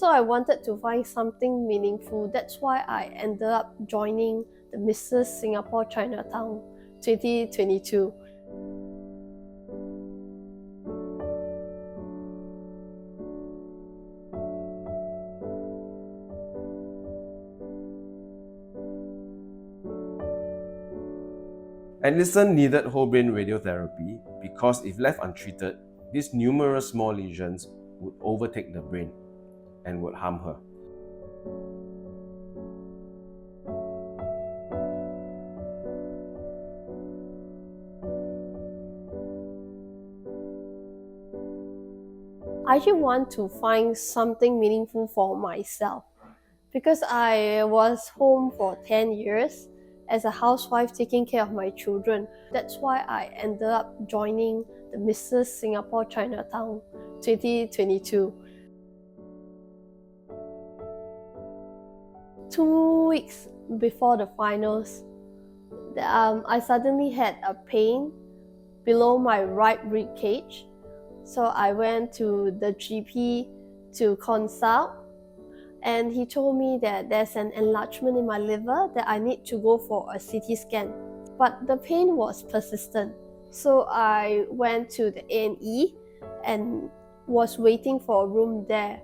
So I wanted to find something meaningful. That's why I ended up joining the Mrs. Singapore Chinatown 2022. Anderson needed whole brain radiotherapy because if left untreated, these numerous small lesions would overtake the brain and would harm her. I just want to find something meaningful for myself because I was home for 10 years as a housewife taking care of my children. That's why I ended up joining the Mrs. Singapore Chinatown 2022. 2 weeks before the finals, I suddenly had a pain below my right rib cage. So I went to the GP to consult, and he told me that there's an enlargement in my liver that I need to go for a CT scan. But the pain was persistent. So I went to the A&E and was waiting for a room there.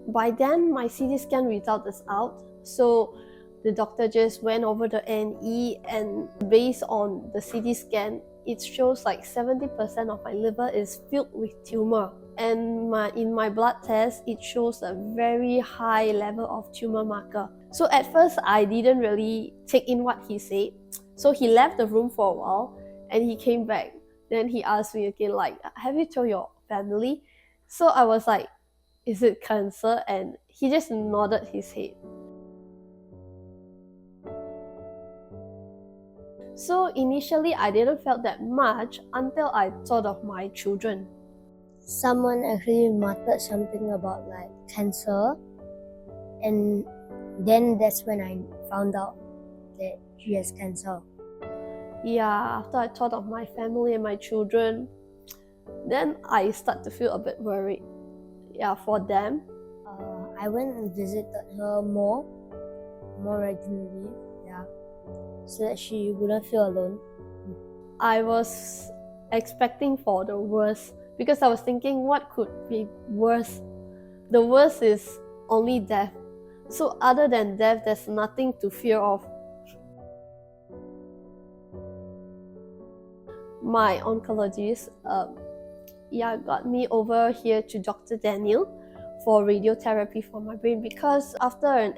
By then, my CT scan result is out. So the doctor just went over the A&E, and based on the CT scan, it shows like 70% of my liver is filled with tumor. And in my blood test, it shows a very high level of tumor marker. So at first, I didn't really take in what he said. So he left the room for a while and he came back. Then he asked me again, like, have you told your family? So I was like, is it cancer? And he just nodded his head. So initially, I didn't feel that much until I thought of my children. Someone actually muttered something about like cancer, and then that's when I found out that she has cancer. Yeah, after I thought of my family and my children, then I start to feel a bit worried. Yeah, for them. I went and visited her more regularly, yeah, so that she wouldn't feel alone. I was expecting for the worst because I was thinking what could be worse. The worst is only death. So other than death, there's nothing to fear of. My oncologist got me over here to Dr. Daniel for radiotherapy for my brain, because after an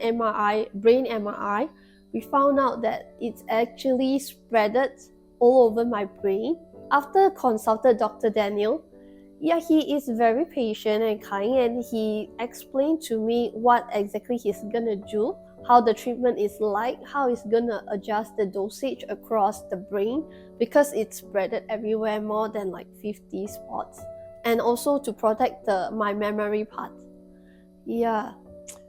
brain MRI, we found out that it's actually spreaded all over my brain. After consulted Dr. Daniel, he is very patient and kind, and he explained to me what exactly he's gonna do, how the treatment is like, how he's gonna adjust the dosage across the brain because it's spreaded everywhere, more than like 50 spots, and also to protect my memory part. Yeah,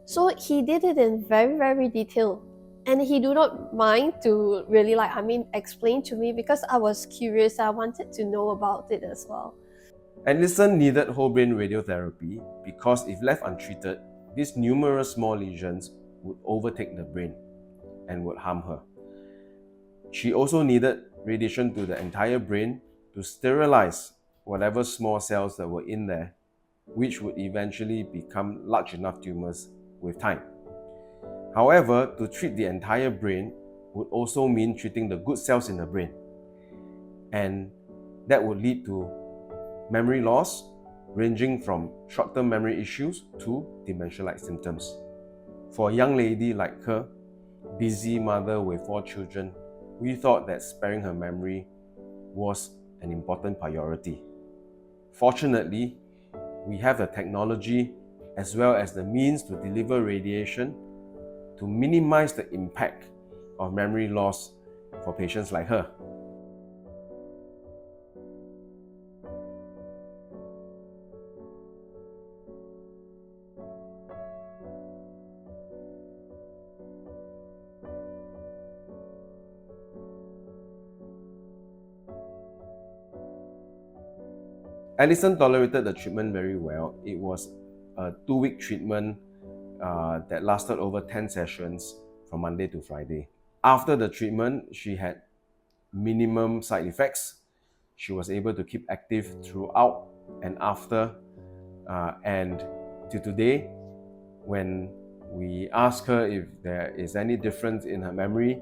so he did it in very, very detail, and he do not mind to really explain to me because I was curious. I wanted to know about it as well. Anderson needed whole brain radiotherapy because if left untreated, these numerous small lesions would overtake the brain and would harm her. She also needed radiation to the entire brain to sterilize whatever small cells that were in there, which would eventually become large enough tumors with time. However, to treat the entire brain would also mean treating the good cells in the brain, and that would lead to memory loss, ranging from short-term memory issues to dementia-like symptoms. For a young lady like her, busy mother with 4 children, we thought that sparing her memory was an important priority. Fortunately, we have the technology as well as the means to deliver radiation to minimize the impact of memory loss for patients like her. Alison tolerated the treatment very well. It was a 2-week treatment that lasted over 10 sessions from Monday to Friday. After the treatment, she had minimum side effects. She was able to keep active throughout and after, and to today, when we ask her if there is any difference in her memory,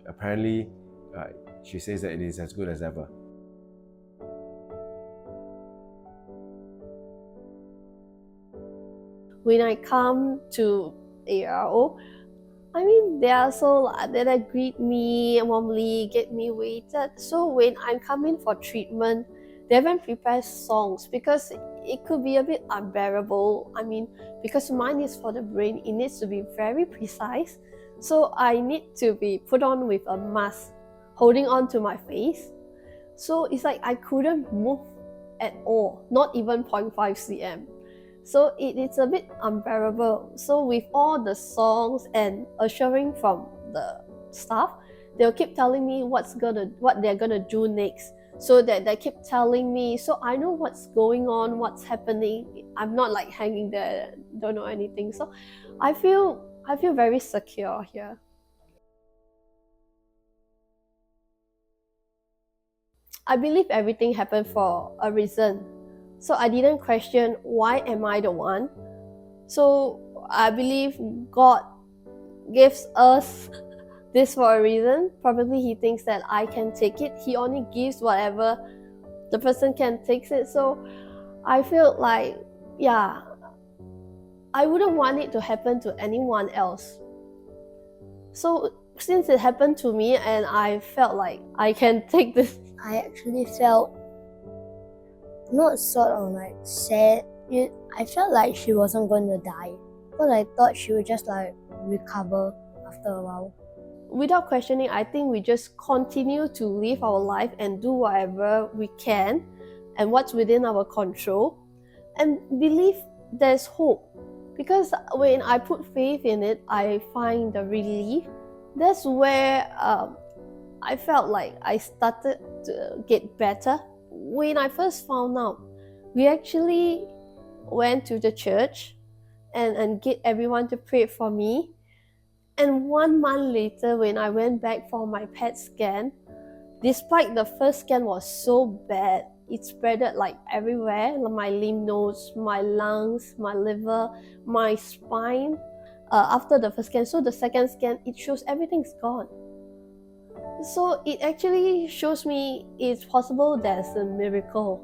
apparently she says that it is as good as ever. When I come to ARO, I mean, they are so they greet me warmly, get me waited. So when I'm coming for treatment, they haven't prepared songs because it could be a bit unbearable. I mean, because mine is for the brain, it needs to be very precise. So I need to be put on with a mask, holding on to my face. So it's like I couldn't move at all, not even 0.5 cm. So it's a bit unbearable. So with all the songs and assuring from the staff, they'll keep telling me what they're gonna do next. So that they keep telling me, so I know what's going on, what's happening. I'm not like hanging there, don't know anything. So I feel very secure here. I believe everything happened for a reason. So I didn't question why am I the one. So I believe God gives us this for a reason. Probably he thinks that I can take it. He only gives whatever the person can take it. So I feel like, yeah, I wouldn't want it to happen to anyone else. So since it happened to me and I felt like I can take this, I actually felt not sort of like sad. I felt like she wasn't going to die, but I thought she would just like recover after a while. Without questioning, I think we just continue to live our life and do whatever we can and what's within our control and believe there's hope. Because when I put faith in it, I find the relief. That's where I felt like I started to get better. When I first found out, we actually went to the church and get everyone to pray for me. And 1 month later, when I went back for my PET scan, despite the first scan was so bad, it spreaded like everywhere, my lymph nodes, my lungs, my liver, my spine, after the first scan. So the second scan, it shows everything's gone. So it actually shows me it's possible there's a miracle.